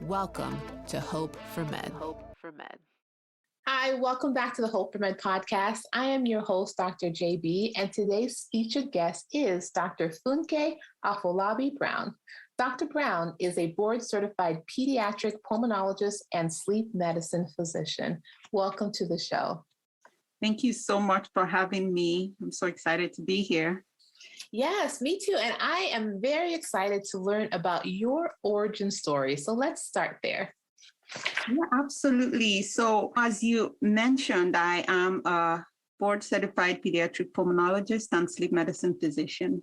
Welcome to Hope for Med. Hi, welcome back to the Hope for Med podcast. I am your host, Dr. JB, and today's featured guest is Dr. Olufunke Afolabi-Brown. Dr. Brown is a board-certified pediatric pulmonologist and sleep medicine physician. Welcome to the show. Thank you so much for having me. I'm so excited to be here. Yes, me too. And I am very excited to learn about your origin story. So let's start there. Yeah, absolutely. So as you mentioned, I am a board-certified pediatric pulmonologist and sleep medicine physician.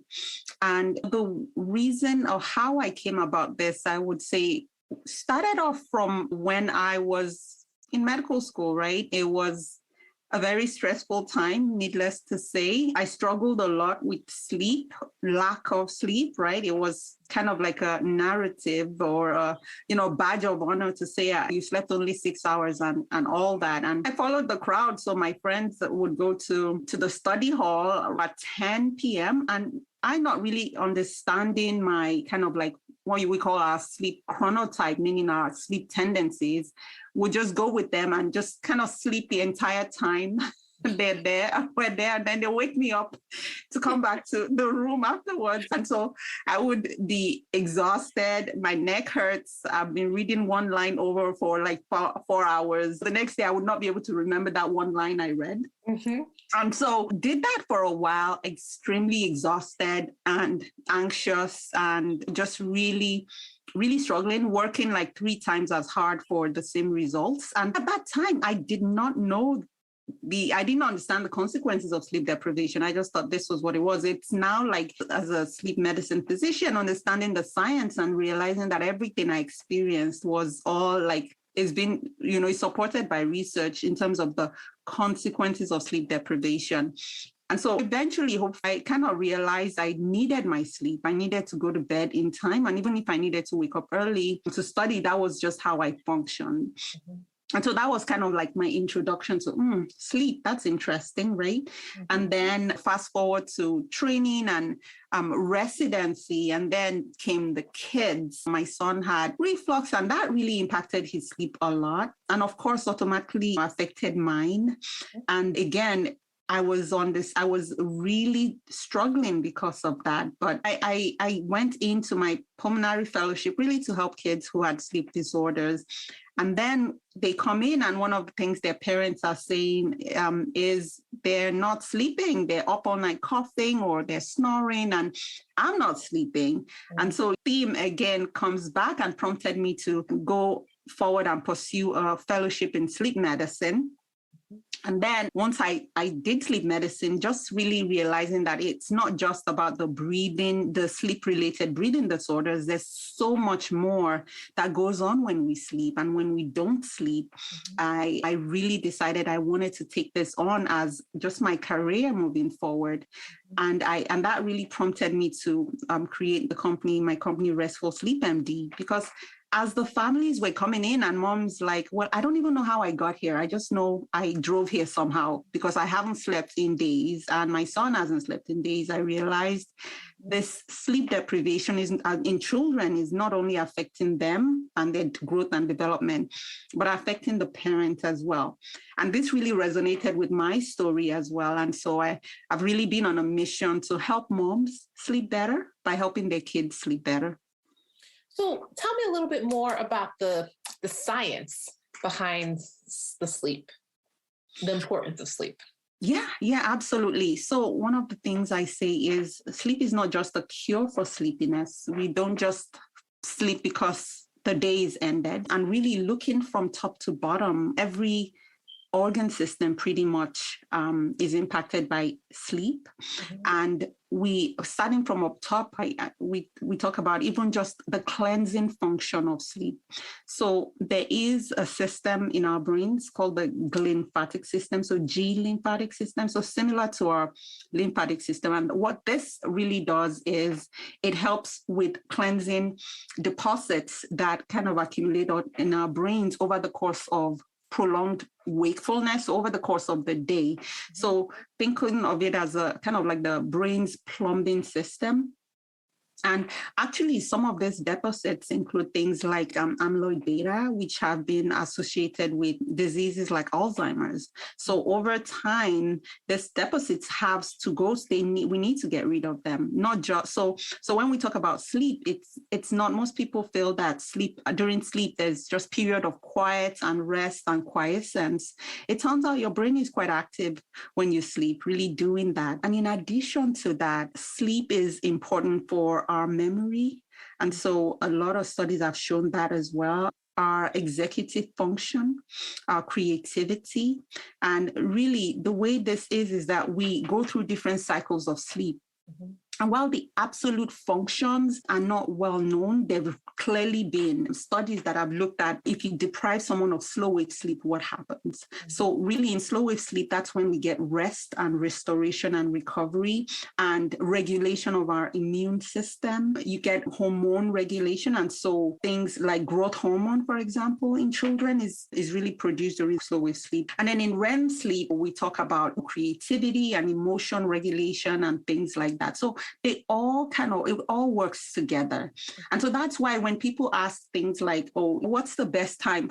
And the reason or how I came about this, I would say, started off from when I was in medical school, right? It was a very stressful time, needless to say. I struggled a lot with sleep, lack of sleep, right? It was kind of like a narrative or a, badge of honor to say you slept only 6 hours and all that. And I followed the crowd. So my friends would go to the study hall at 10 p.m. and I'm not really understanding my kind of like what we call our sleep chronotype, meaning our sleep tendencies. Would just go with them and just kind of sleep the entire time we're there, and then they wake me up to come back to the room afterwards. And so I would be exhausted. My neck hurts. I've been reading one line over for like 4 hours. The next day, I would not be able to remember that one line I read. Mm-hmm. And so did that for a while, extremely exhausted and anxious and just really struggling, working like 3 times as hard for the same results. And at that time, I did not know I didn't understand the consequences of sleep deprivation. I just thought this was what it was. It's now like as a sleep medicine physician, understanding the science and realizing that everything I experienced was all like, it's been, it's supported by research in terms of the consequences of sleep deprivation. And so eventually, I kind of realized I needed my sleep. I needed to go to bed in time. And even if I needed to wake up early to study, that was just how I functioned. Mm-hmm. And so that was kind of like my introduction to sleep. That's interesting, right? Mm-hmm. And then fast forward to training and residency, and then came the kids. My son had reflux, and that really impacted his sleep a lot. And of course, automatically affected mine. Mm-hmm. And again, I was really struggling because of that. But I went into my pulmonary fellowship really to help kids who had sleep disorders. And then they come in, and one of the things their parents are saying is they're not sleeping. They're up all night coughing or they're snoring, and I'm not sleeping. Mm-hmm. And so the theme again comes back and prompted me to go forward and pursue a fellowship in sleep medicine. And then once I did sleep medicine, just really realizing that it's not just about the breathing, the sleep-related breathing disorders. There's so much more that goes on when we sleep and when we don't sleep. Mm-hmm. I really decided I wanted to take this on as just my career moving forward. Mm-hmm. And that really prompted me to create my company, Restful Sleep MD, because as the families were coming in and mom's like, well, I don't even know how I got here. I just know I drove here somehow because I haven't slept in days and my son hasn't slept in days. I realized this sleep deprivation in children is not only affecting them and their growth and development, but affecting the parent as well. And this really resonated with my story as well. And so I've really been on a mission to help moms sleep better by helping their kids sleep better. So tell me a little bit more about the science behind the sleep, the importance of sleep. Yeah, absolutely. So one of the things I say is sleep is not just a cure for sleepiness. We don't just sleep because the day is ended, and really looking from top to bottom, every organ system pretty much is impacted by sleep. Mm-hmm. And starting from up top, we talk about even just the cleansing function of sleep. So there is a system in our brains called the glymphatic system, so G lymphatic system, so similar to our lymphatic system. And what this really does is it helps with cleansing deposits that kind of accumulate in our brains over the course of prolonged wakefulness over the course of the day. So thinking of it as a kind of like the brain's plumbing system. And actually, some of these deposits include things like amyloid beta, which have been associated with diseases like Alzheimer's. So over time, these deposits have to go. We need to get rid of them. Not just so when we talk about sleep, it's not, most people feel that during sleep there's just period of quiet and rest and quiescence. It turns out your brain is quite active when you sleep, really doing that. And in addition to that, sleep is important for our memory. And so a lot of studies have shown that as well. Our executive function, our creativity. And really the way this is that we go through different cycles of sleep. Mm-hmm. And while the absolute functions are not well known, there have clearly been studies that have looked at if you deprive someone of slow wave sleep, what happens? Mm-hmm. So really in slow wave sleep, that's when we get rest and restoration and recovery and regulation of our immune system. You get hormone regulation. And so things like growth hormone, for example, in children is really produced during slow wave sleep. And then in REM sleep, we talk about creativity and emotion regulation and things like that. So it all works together. And so that's why when people ask things like, oh, what's the best time?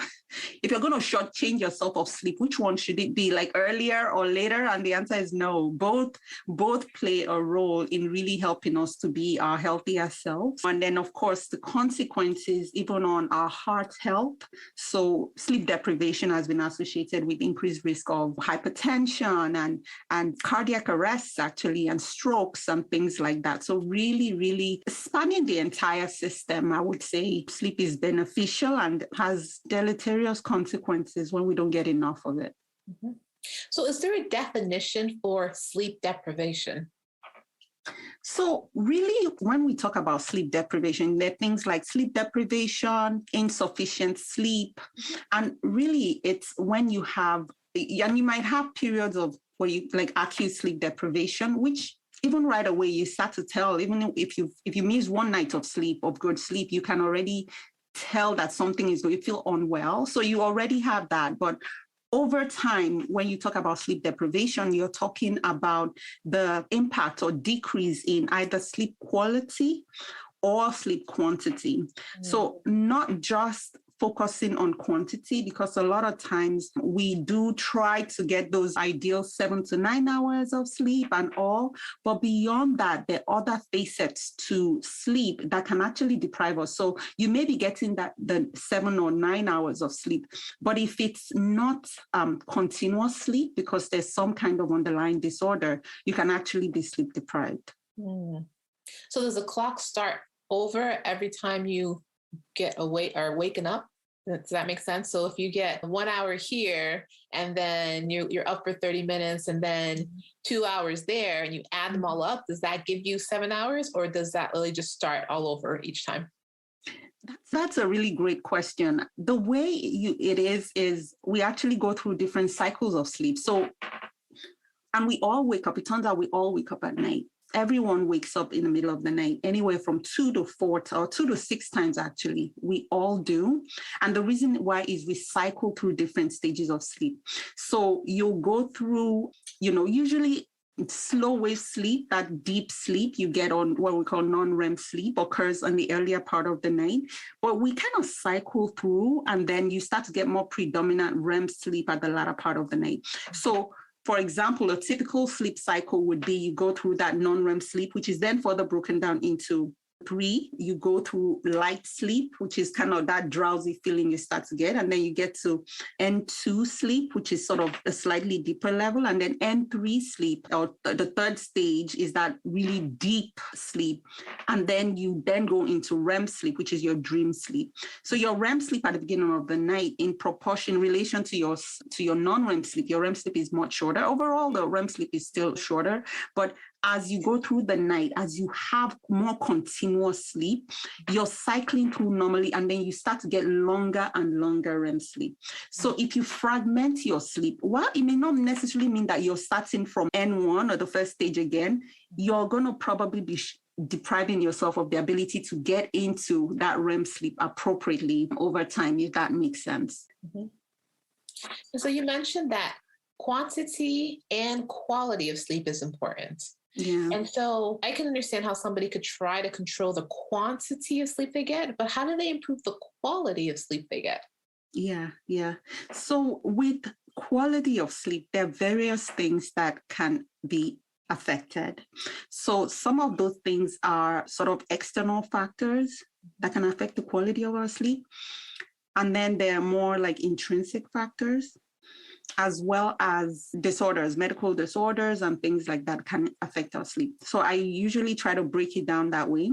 If you're going to shortchange yourself of sleep, which one should it be, like earlier or later? And the answer is no. Both play a role in really helping us to be our healthier selves. And then, of course, the consequences even on our heart health. So sleep deprivation has been associated with increased risk of hypertension and cardiac arrests, actually, and strokes and things like that. So really, really spanning the entire system, I would say sleep is beneficial and has deleterious consequences when we don't get enough of it. Mm-hmm. So is there a definition for sleep deprivation? So really, when we talk about sleep deprivation, there are things like sleep deprivation, insufficient sleep, and really it's when you have, and you might have periods of where you like acute sleep deprivation, which even right away you start to tell, even if you miss one night of sleep, of good sleep, you can already tell that something is going, you feel unwell. So you already have that. But over time, when you talk about sleep deprivation, you're talking about the impact or decrease in either sleep quality or sleep quantity. So not just focusing on quantity, because a lot of times we do try to get those ideal 7 to 9 hours of sleep and all, but beyond that, there are other facets to sleep that can actually deprive us. So you may be getting the 7 or 9 hours of sleep, but if it's not continuous sleep, because there's some kind of underlying disorder, you can actually be sleep deprived. So does the clock start over every time you get awake or waken up? Does that make sense? So if you get 1 hour here and then you're up for 30 minutes and then 2 hours there and you add them all up, does that give you 7 hours, or does that really just start all over each time? That's a really great question. The way it is we actually go through different cycles of sleep. So, and we all wake up. It turns out we all wake up at night. Everyone wakes up in the middle of the night, anywhere from 2 to 4 or 2 to 6 times, actually. We all do. And the reason why is we cycle through different stages of sleep. So you'll go through, usually slow wave sleep, that deep sleep you get on what we call non-REM sleep, occurs in the earlier part of the night. But we kind of cycle through, and then you start to get more predominant REM sleep at the latter part of the night. So for example, a typical sleep cycle would be you go through that non-REM sleep, which is then further broken down into 3. You go through light sleep, which is kind of that drowsy feeling you start to get. And then you get to N2 sleep, which is sort of a slightly deeper level. And then N3 sleep, or the third stage, is that really deep sleep. And then you then go into REM sleep, which is your dream sleep. So your REM sleep at the beginning of the night, in proportion, in relation to your non-REM sleep, your REM sleep is much shorter. Overall, the REM sleep is still shorter, but as you go through the night, as you have more continuous sleep, you're cycling through normally, and then you start to get longer and longer REM sleep. So if you fragment your sleep, well, it may not necessarily mean that you're starting from N1 or the first stage again. You're going to probably be depriving yourself of the ability to get into that REM sleep appropriately over time, if that makes sense. Mm-hmm. And so you mentioned that quantity and quality of sleep is important. Yeah. And so I can understand how somebody could try to control the quantity of sleep they get, but how do they improve the quality of sleep they get? Yeah, yeah. So with quality of sleep, there are various things that can be affected. So some of those things are sort of external factors that can affect the quality of our sleep. And then there are more like intrinsic factors, as well as disorders, medical disorders and things like that can affect our sleep. So I usually try to break it down that way.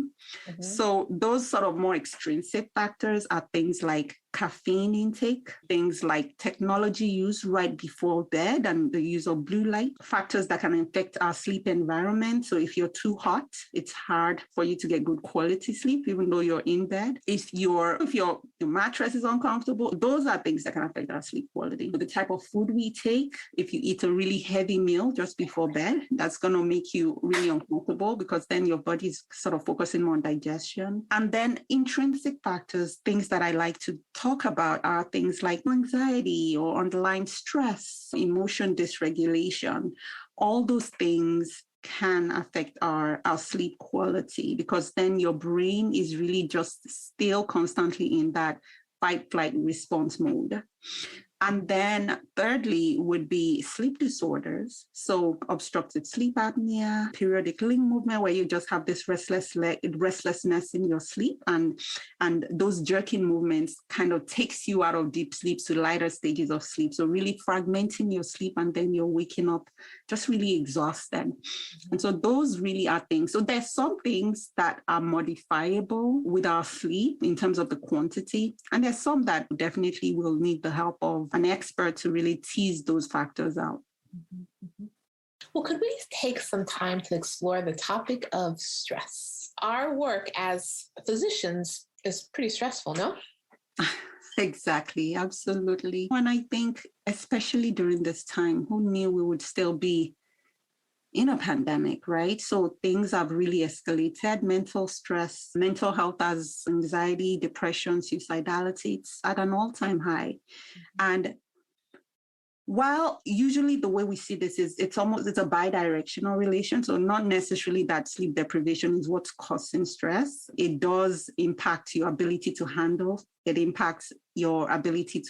Mm-hmm. So those sort of more extrinsic factors are things like caffeine intake, things like technology use right before bed and the use of blue light, factors that can affect our sleep environment. So if you're too hot, it's hard for you to get good quality sleep, even though you're in bed. If your mattress is uncomfortable, those are things that can affect our sleep quality. The type of food we take, if you eat a really heavy meal just before bed, that's going to make you really uncomfortable because then your body's sort of focusing more on digestion. And then intrinsic factors, things that I like to talk about are things like anxiety or underlying stress, emotion dysregulation. All those things can affect our sleep quality because then your brain is really just still constantly in that fight, flight, response mode. And then thirdly would be sleep disorders. So obstructive sleep apnea, periodic limb movement, where you just have this restlessness in your sleep. And those jerking movements kind of takes you out of deep sleep to lighter stages of sleep. So really fragmenting your sleep and then you're waking up just really exhausted. Mm-hmm. And so those really are things. So there's some things that are modifiable with our sleep in terms of the quantity. And there's some that definitely will need the help of an expert to really tease those factors out. Mm-hmm. Well, could we take some time to explore the topic of stress? Our work as physicians is pretty stressful, no? Exactly, absolutely. And I think, especially during this time, who knew we would still be in a pandemic, right? So things have really escalated. Mental stress, mental health as anxiety, depression, suicidality, it's at an all-time high. And while usually the way we see this is it's a bidirectional relation. So not necessarily that sleep deprivation is what's causing stress. It does impact your ability to handle. It impacts your ability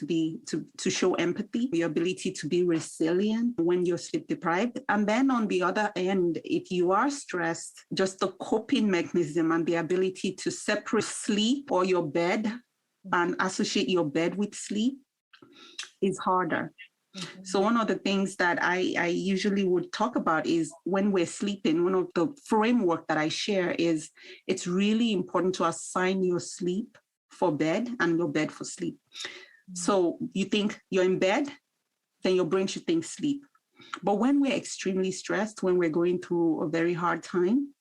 to show empathy, your ability to be resilient when you're sleep deprived. And then on the other end, if you are stressed, just the coping mechanism and the ability to separate sleep or your bed and associate your bed with sleep is harder. Mm-hmm. So one of the things that I usually would talk about is when we're sleeping, one of the framework that I share is it's really important to assign your sleep for bed and your bed for sleep. Mm-hmm. So you think you're in bed, then your brain should think sleep. But when we're extremely stressed, when we're going through a very hard time,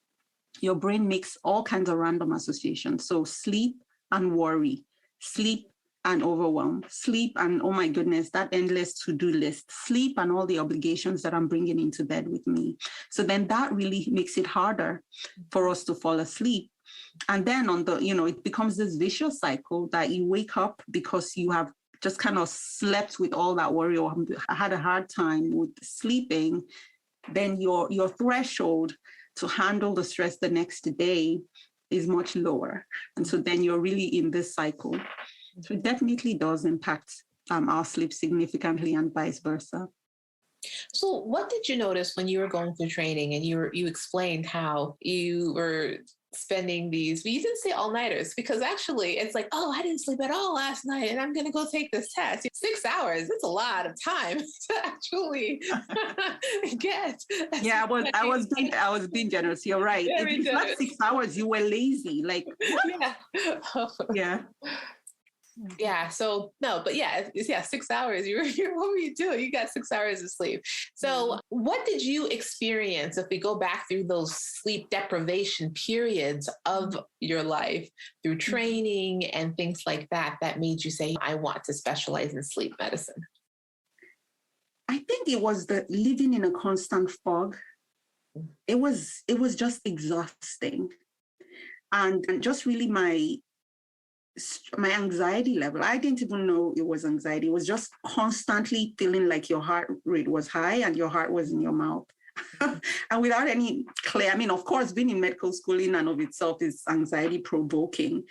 your brain makes all kinds of random associations. So sleep and worry, sleep and overwhelm, sleep and, oh my goodness, that endless to-do list, sleep and all the obligations that I'm bringing into bed with me. So then that really makes it harder for us to fall asleep. And then it becomes this vicious cycle that you wake up because you have just kind of slept with all that worry or had a hard time with sleeping. Then your threshold to handle the stress the next day is much lower. And so then you're really in this cycle. So it definitely does impact our sleep significantly and vice versa. So what did you notice when you were going through training and you explained how you were spending these, but you didn't say all-nighters because actually it's like, oh, I didn't sleep at all last night and I'm going to go take this test. 6 hours, that's a lot of time to actually get. Yeah, I was being generous. You're right. If you slept 6 hours, you were lazy. Like, yeah. Yeah. Yeah. So no, but yeah, 6 hours. What were you doing? You got 6 hours of sleep. So what did you experience if we go back through those sleep deprivation periods of your life through training and things like that made you say, I want to specialize in sleep medicine? I think it was the living in a constant fog. It was just exhausting. And just really my anxiety level, I didn't even know it was anxiety. It was just constantly feeling like your heart rate was high and your heart was in your mouth. And without any clear, I mean, of course, being in medical school in and of itself is anxiety provoking,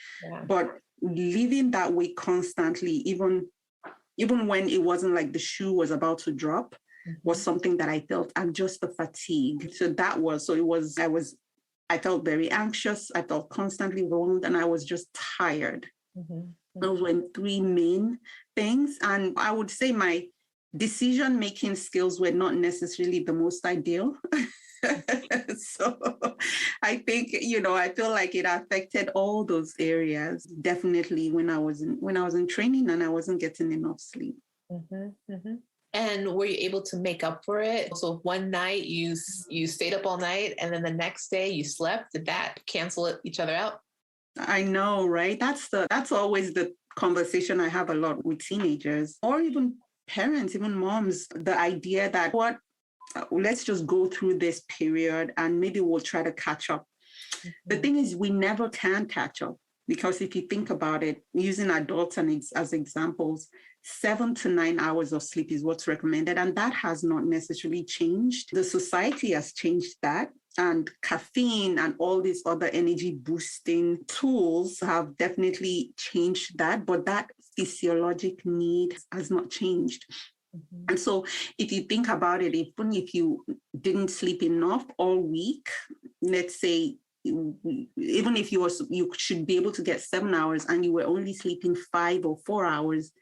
but living that way constantly, even when it wasn't like the shoe was about to drop, was something that I felt, and just the fatigue. I felt very anxious. I felt constantly overwhelmed, and I was just tired. Those were three main things. And I would say my decision-making skills were not necessarily the most ideal. So I think, I feel like it affected all those areas, definitely when I was in training and I wasn't getting enough sleep. And were you able to make up for it? So one night you stayed up all night and then the next day you slept. Did that cancel each other out? I know, right? That's always the conversation I have a lot with teenagers or even parents, even moms, the idea that let's just go through this period and maybe we'll try to catch up. The thing is, we never can catch up, because if you think about it, using adults as examples, 7 to 9 hours of sleep is what's recommended. And that has not necessarily changed. The society has changed that. And caffeine and all these other energy boosting tools have definitely changed that. But that physiologic need has not changed. And so if you think about it, even if you didn't sleep enough all week, let's say, even if you should be able to get 7 hours and you were only sleeping 5 or 4 hours,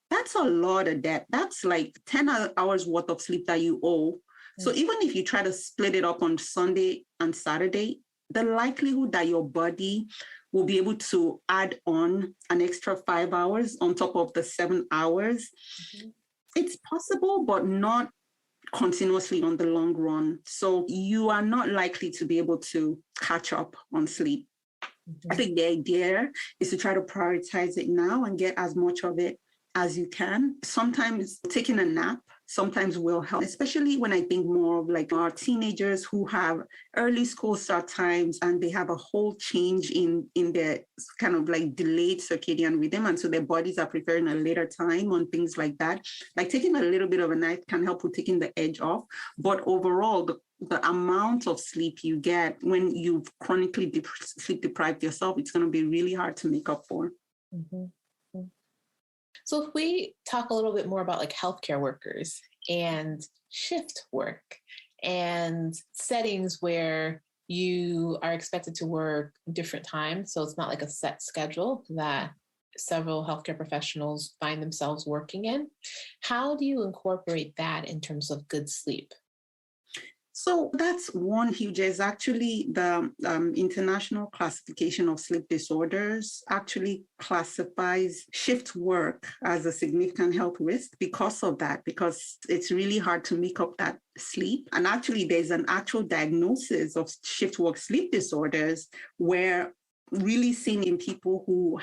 that's a lot of debt. That's like 10 hours worth of sleep that you owe. So even if you try to split it up on Sunday and Saturday, the likelihood that your body will be able to add on an extra 5 hours on top of the 7 hours, it's possible, but not continuously on the long run. So you are not likely to be able to catch up on sleep. I think the idea is to try to prioritize it now and get as much of it as you can. Sometimes taking a nap sometimes will help, especially when I think more of like our teenagers who have early school start times and they have a whole change in their kind of like delayed circadian rhythm. And so their bodies are preferring a later time on things like that. Like taking a little bit of a nap can help with taking the edge off. But overall, the amount of sleep you get when you've chronically sleep deprived yourself, it's going to be really hard to make up for. So if we talk a little bit more about like healthcare workers and shift work and settings where you are expected to work different times, so it's not like a set schedule that several healthcare professionals find themselves working in, how do you incorporate that in terms of good sleep? So that's one huge, is actually the International Classification of Sleep Disorders actually classifies shift work as a significant health risk because of that, because it's really hard to make up that sleep. And actually there's an actual diagnosis of shift work sleep disorders where really seen in people who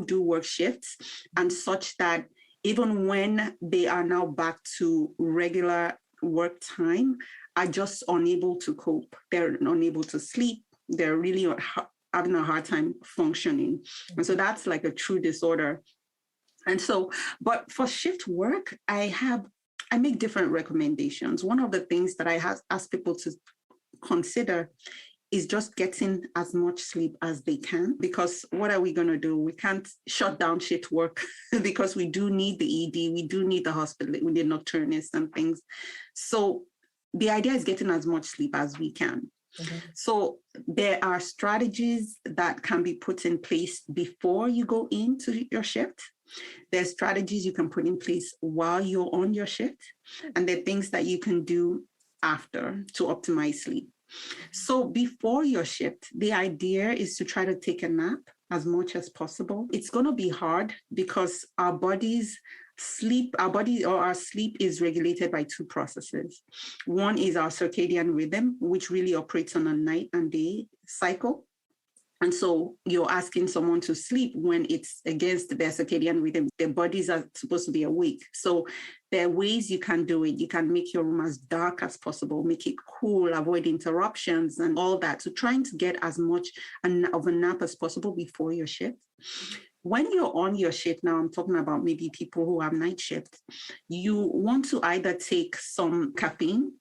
do work shifts, and such that even when they are now back to regular work time, are just unable to cope. They're unable to sleep. They're really having a hard time functioning. And so that's like a true disorder. And so, but for shift work, I make different recommendations. One of the things that I ask people to consider is just getting as much sleep as they can, because what are we going to do? We can't shut down shift work because we do need the ED, we do need the hospital, we need nocturnists and things. So the idea is getting as much sleep as we can. So there are strategies that can be put in place before you go into your shift. There's strategies you can put in place while you're on your shift. And there are things that you can do after to optimize sleep. So before your shift, the idea is to try to take a nap as much as possible. It's going to be hard because our sleep is regulated by two processes. One is our circadian rhythm, which really operates on a night and day cycle. And so you're asking someone to sleep when it's against their circadian rhythm. Their bodies are supposed to be awake. So there are ways you can do it. You can make your room as dark as possible, make it cool, avoid interruptions and all that. So trying to get as much of a nap as possible before your shift. When you're on your shift, now I'm talking about maybe people who have night shifts, you want to either take some caffeine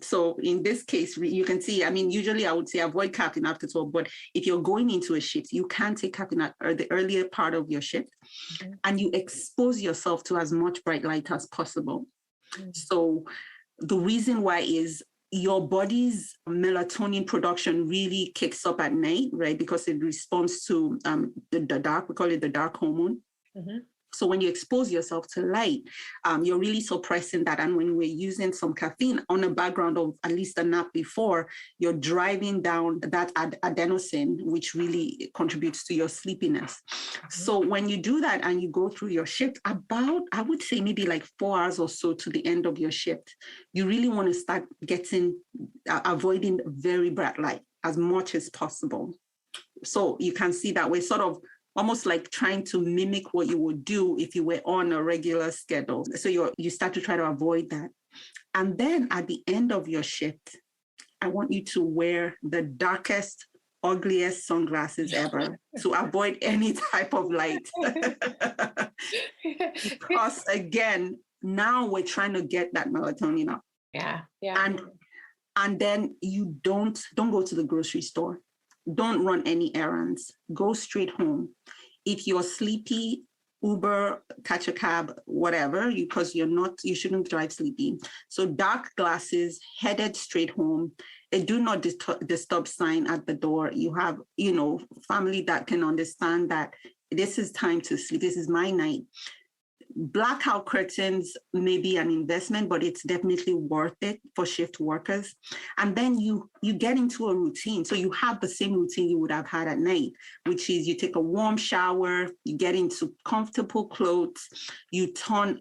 So in this case, you can see, I mean, usually I would say avoid caffeine after 12, but if you're going into a shift, you can take caffeine at the earlier part of your shift, and you expose yourself to as much bright light as possible. So the reason why is your body's melatonin production really kicks up at night, right? Because it responds to the dark, we call it the dark hormone. So when you expose yourself to light, you're really suppressing that. And when we're using some caffeine on a background of at least a nap before, you're driving down that adenosine, which really contributes to your sleepiness. So when you do that and you go through your shift, about, I would say maybe like 4 hours or so to the end of your shift, you really want to start avoiding very bright light as much as possible. So you can see that we're sort of almost like trying to mimic what you would do if you were on a regular schedule. So you start to try to avoid that. And then at the end of your shift, I want you to wear the darkest, ugliest sunglasses ever to avoid any type of light. Because again, now we're trying to get that melatonin up. Yeah. And then you don't go to the grocery store. Don't run any errands. Go straight home. If you're sleepy, Uber, catch a cab, whatever, because you shouldn't drive sleepy. So dark glasses, headed straight home. A do not disturb sign at the door. You have, family that can understand that this is time to sleep. This is my night. Blackout curtains may be an investment, but it's definitely worth it for shift workers. And then you get into a routine. So you have the same routine you would have had at night, which is you take a warm shower, you get into comfortable clothes, you turn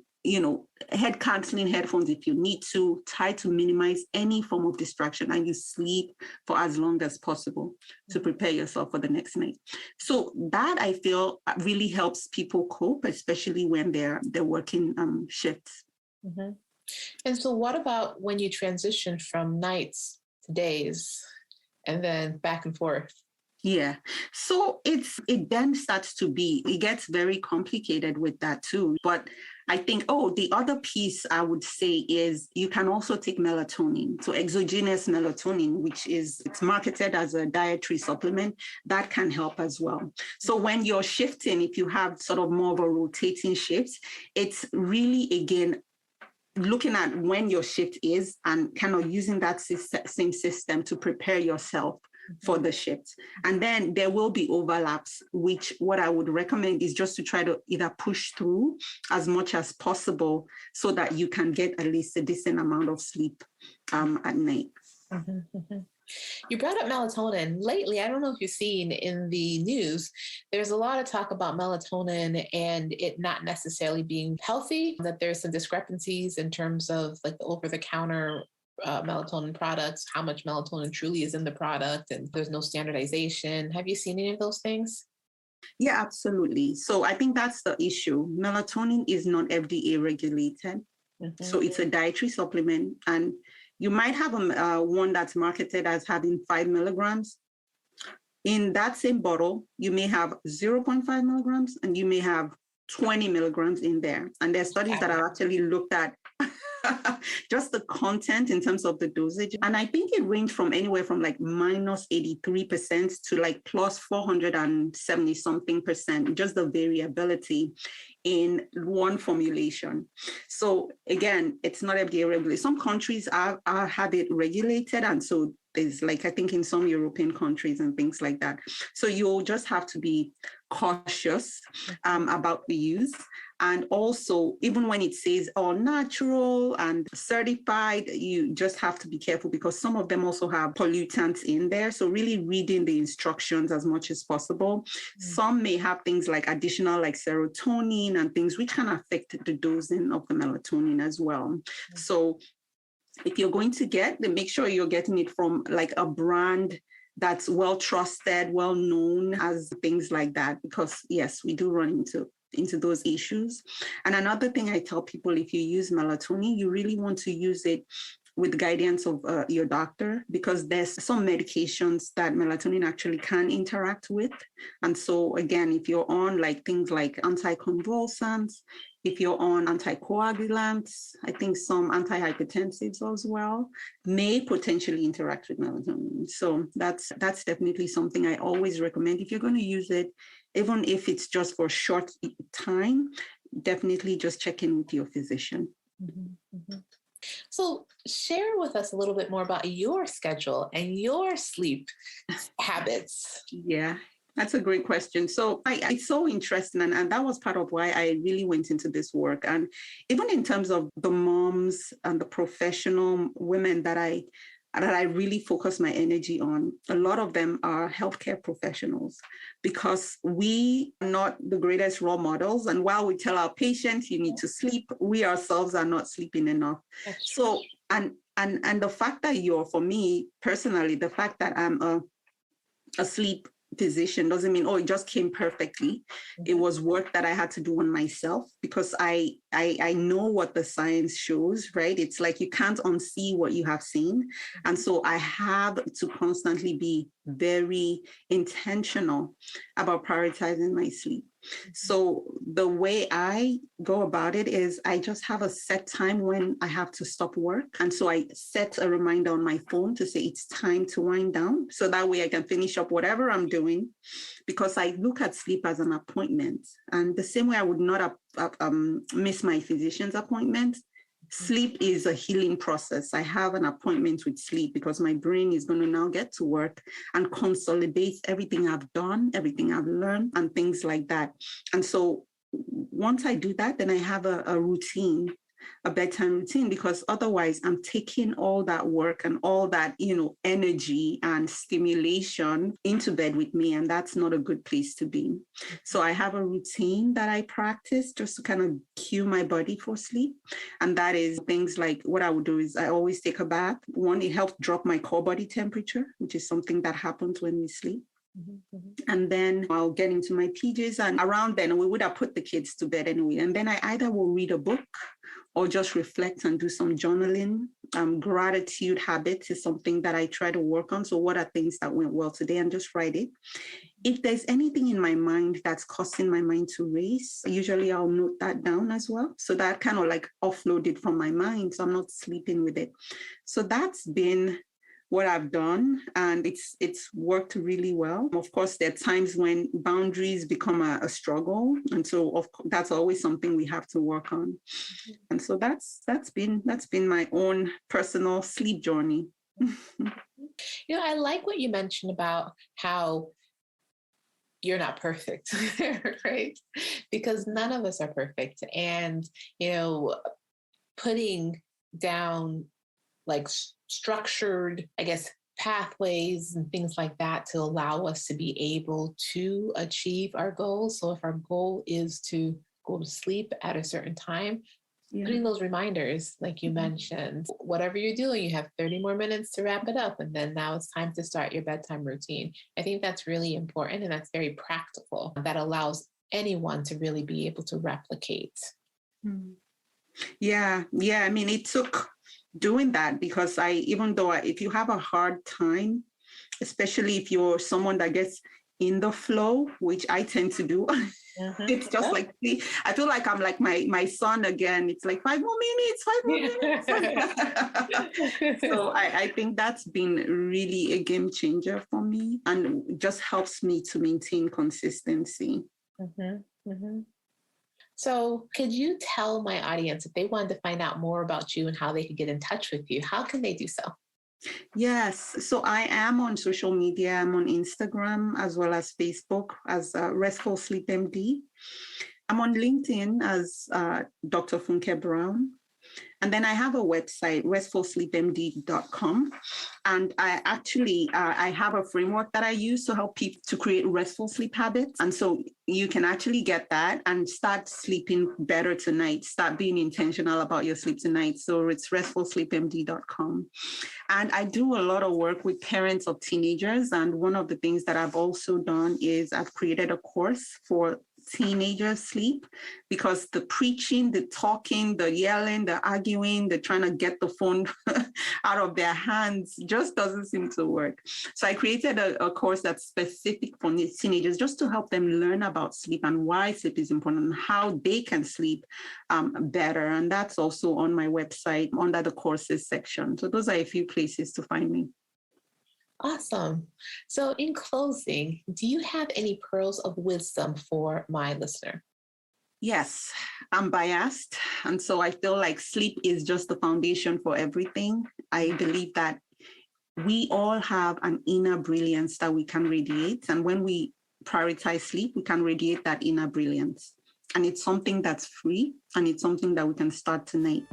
head canceling headphones if you need to, try to minimize any form of distraction, and you sleep for as long as possible to prepare yourself for the next night. So that, I feel, really helps people cope, especially when they're working shifts. And so what about when you transition from nights to days and then back and forth? Yeah. So it then starts to it gets very complicated with that too. But I think, the other piece I would say is you can also take melatonin. So exogenous melatonin, which it's marketed as a dietary supplement, that can help as well. So when you're shifting, if you have sort of more of a rotating shift, it's really, again, looking at when your shift is and kind of using that same system to prepare yourself for the shift. And then there will be overlaps, which what I would recommend is just to try to either push through as much as possible so that you can get at least a decent amount of sleep at night. You brought up melatonin. Lately, I don't know if you've seen in the news, there's a lot of talk about melatonin and it not necessarily being healthy, that there's some discrepancies in terms of like the over-the-counter melatonin products, how much melatonin truly is in the product, and there's no standardization. Have you seen any of those things? Yeah, absolutely. So I think that's the issue. Melatonin is not FDA regulated. So it's a dietary supplement, and you might have one that's marketed as having 5 milligrams. In that same bottle, you may have 0.5 milligrams and you may have 20 milligrams in there. And there are studies that have actually looked at just the content in terms of the dosage. And I think it ranged from anywhere from like minus 83% to like plus 470 something percent, just the variability in one formulation. So again, it's not FDA regulated. Some countries have it regulated. And so there's like, I think in some European countries and things like that. So you'll just have to be cautious about the use. And also, even when it says all natural and certified, you just have to be careful because some of them also have pollutants in there. So really reading the instructions as much as possible. Some may have things like additional like serotonin and things which can affect the dosing of the melatonin as well. So if you're going to then make sure you're getting it from like a brand that's well trusted, well known, as things like that, because yes, we do run into those issues. And another thing I tell people, if you use melatonin, you really want to use it with guidance of your doctor, because there's some medications that melatonin actually can interact with. And so again, if you're on like things like anticonvulsants, if you're on anticoagulants, I think some antihypertensives as well may potentially interact with melatonin. So that's definitely something I always recommend. If you're going to use it, even if it's just for a short time, definitely just check in with your physician. Mm-hmm, mm-hmm. So share with us a little bit more about your schedule and your sleep habits. Yeah. That's a great question. So it's so interesting. And that was part of why I really went into this work. And even in terms of the moms and the professional women that I really focus my energy on, a lot of them are healthcare professionals, because we are not the greatest role models. And while we tell our patients you need to sleep, we ourselves are not sleeping enough. So, and the fact that for me personally, the fact that I'm a sleep physician doesn't mean, it just came perfectly. It was work that I had to do on myself, because I know what the science shows, right? It's like you can't unsee what you have seen. And so I have to constantly be very intentional about prioritizing my sleep. So the way I go about it is I just have a set time when I have to stop work. And so I set a reminder on my phone to say it's time to wind down. So that way I can finish up whatever I'm doing, because I look at sleep as an appointment. And the same way I would not miss my physician's appointment, sleep is a healing process. I have an appointment with sleep because my brain is going to now get to work and consolidate everything I've done, everything I've learned, and things like that. And so once I do that, then I have a routine, a bedtime routine, because otherwise I'm taking all that work and all that, energy and stimulation into bed with me. And that's not a good place to be. So I have a routine that I practice just to kind of cue my body for sleep. And that is things like, what I would do is I always take a bath. One, it helps drop my core body temperature, which is something that happens when we sleep. Mm-hmm. And then I'll get into my PJs, and around then we would have put the kids to bed anyway. And then I either will read a book or just reflect and do some journaling. Gratitude habits is something that I try to work on. So what are things that went well today, and just write it. If there's anything in my mind that's causing my mind to race, usually I'll note that down as well. So that kind of like offload it from my mind, so I'm not sleeping with it. So that's been what I've done, and it's worked really well. Of course, there are times when boundaries become a struggle, and so that's always something we have to work on. And so that's been my own personal sleep journey. I like what you mentioned about how you're not perfect, right? Because none of us are perfect, and putting down like structured, pathways and things like that to allow us to be able to achieve our goals. So if our goal is to go to sleep at a certain time, putting those reminders, like you mentioned, whatever you're doing, you have 30 more minutes to wrap it up. And then now it's time to start your bedtime routine. I think that's really important. And that's very practical. That allows anyone to really be able to replicate. Yeah. I mean, it took doing that, because if you have a hard time, especially if you're someone that gets in the flow, which I tend to do, it's just like, I feel like I'm like my son again. It's like 5 more minutes. So I think that's been really a game changer for me, and just helps me to maintain consistency. So could you tell my audience, if they wanted to find out more about you and how they could get in touch with you, how can they do so? Yes. So I am on social media. I'm on Instagram as well as Facebook as Restful Sleep MD. I'm on LinkedIn as Dr. Funke Brown. And then I have a website, restfulsleepmd.com. And I have a framework that I use to help people to create restful sleep habits. And so you can actually get that and start sleeping better tonight. Start being intentional about your sleep tonight. So it's restfulsleepmd.com. And I do a lot of work with parents of teenagers. And one of the things that I've also done is I've created a course for teenagers sleep, because the preaching, the talking, the yelling, the arguing, the trying to get the phone out of their hands just doesn't seem to work. So I created a course that's specific for teenagers, just to help them learn about sleep and why sleep is important and how they can sleep better. And that's also on my website under the courses section. So those are a few places to find me. Awesome. So in closing, do you have any pearls of wisdom for my listener? Yes, I'm biased. And so I feel like sleep is just the foundation for everything. I believe that we all have an inner brilliance that we can radiate. And when we prioritize sleep, we can radiate that inner brilliance. And it's something that's free, and it's something that we can start tonight.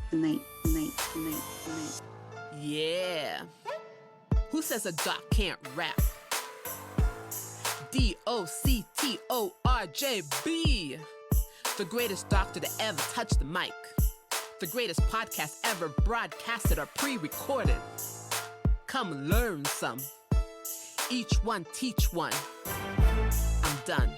Yeah. Who says a doc can't rap? DOCTORJB. The greatest doctor to ever touch the mic. The greatest podcast ever broadcasted or pre-recorded. Come learn some. Each one teach one. I'm done.